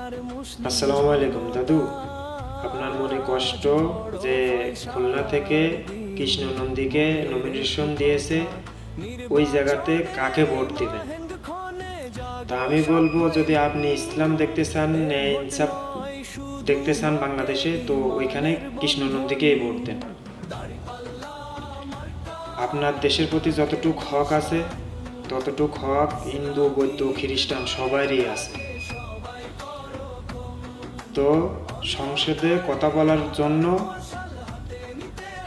আসসালামু আলাইকুম দাদু। আপনার মনে কষ্ট যে খুলনা থেকে কৃষ্ণ নন্দীকে নমিনেশন দিয়েছে, ওই জায়গাতে কাকে ভোট দিবেন? তা আমি বলবো, যদি আপনি ইসলাম দেখতে চান, ন্যায় ইনসাফ দেখতে চান বাংলাদেশে, তো ওইখানে কৃষ্ণ নন্দীকেই ভোট দেন। আপনার দেশের প্রতি যতটুক হক আছে, ততটুক হক হিন্দু, বৌদ্ধ, খ্রিস্টান সবারই আছে। তো সংসদে কথা বলার জন্য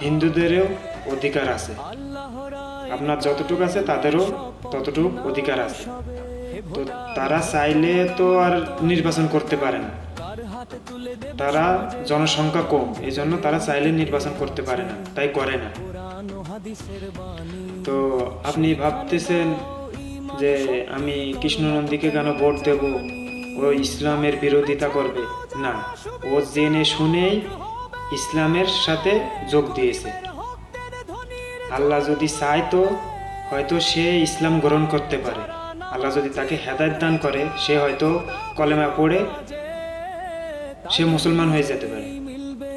হিন্দুদেরও অধিকার আছে, আপনার যতটুক আছে তাদেরও ততটুক অধিকার আছে। তো তারা চাইলে তো আর নির্বাচন করতে পারে না, তারা জনসংখ্যা কম, এই জন্য তারা চাইলে নির্বাচন করতে পারে না, তাই করে না। তো আপনি ভাবতেছেন যে আমি কৃষ্ণ নন্দীকে কেন ভোট দেব, ও ইসলামের বিরোধিতা করবে? না, ও জেনে শুনেই ইসলামের সাথে যোগ দিয়েছে। আল্লাহ যদি চায় তো হয়তো সে ইসলাম গ্রহণ করতে পারে। আল্লাহ যদি তাকে হেদায়েত দান করে, সে হয়তো কলেমা পড়ে সে মুসলমান হয়ে যেতে পারে।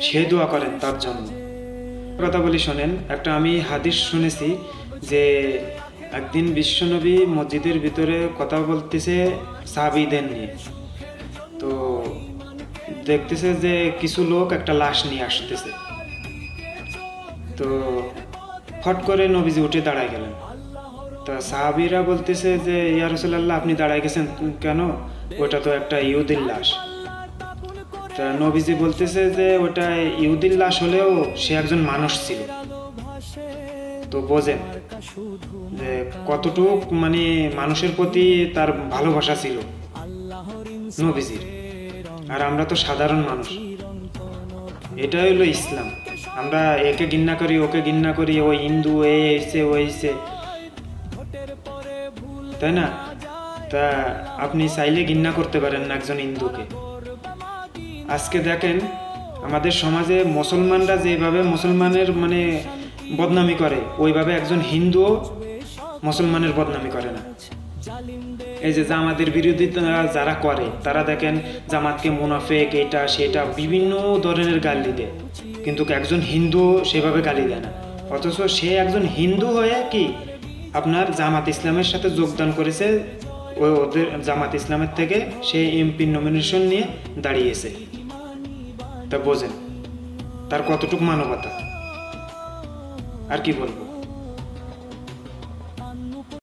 সে দোয়া করেন তার জন্য। কথা বলি শোনেন, একটা আমি হাদিস শুনেছি যে একদিন বিশ্বনবী মসজিদের ভিতরে কথা বলতেছে সাহাবীদের নিয়ে। তো দেখতেছে যে কিছু লোক একটা লাশ নিয়ে আসতেছে। তো ফট করে নবীজি উঠে দাঁড়ায় গেলেন। তা সাহাবীরা বলতেছে যে ইয়া রাসূলুল্লাহ, আপনি দাঁড়ায় গেছেন কেন? ওটা তো একটা ইহুদির লাশ। তা নবীজি বলতেছে যে ওটা ইহুদির লাশ হলেও সে একজন মানুষ ছিল। তো বোঝেন যে কতটুক মানে মানুষের প্রতি তার ভালোবাসা ছিল নবীজির। আর আমরা তো সাধারণ মানুষ। এটাই হলো ইসলাম। আমরা একে ঘৃণা করি, ওকে ঘৃণা করি, ও হিন্দু, এ এসে ও এসে, তাই না? তা আপনি চাইলে ঘৃণা করতে পারেন না একজন হিন্দুকে। আজকে দেখেন আমাদের সমাজে মুসলমানরা যেভাবে মুসলমানের মানে বদনামি করে, ওইভাবে একজন হিন্দুও মুসলমানের বদনামি করে না। এই যে জামাতের বিরোধিতা যারা করে, তারা দেখেন জামাতকে মুনাফেক, এটা সেটা বিভিন্ন ধরনের গালি দেয়, কিন্তু একজন হিন্দু সেভাবে গালি দেয় না। অথচ সে একজন হিন্দু হয়ে কি আপনার জামাত ইসলামের সাথে যোগদান করেছে, ওদের জামাত ইসলামের থেকে সে এমপি নমিনেশন নিয়ে দাঁড়িয়েছে। তা বোঝেন তার কতটুকু মানবতা। আর কি বলবো।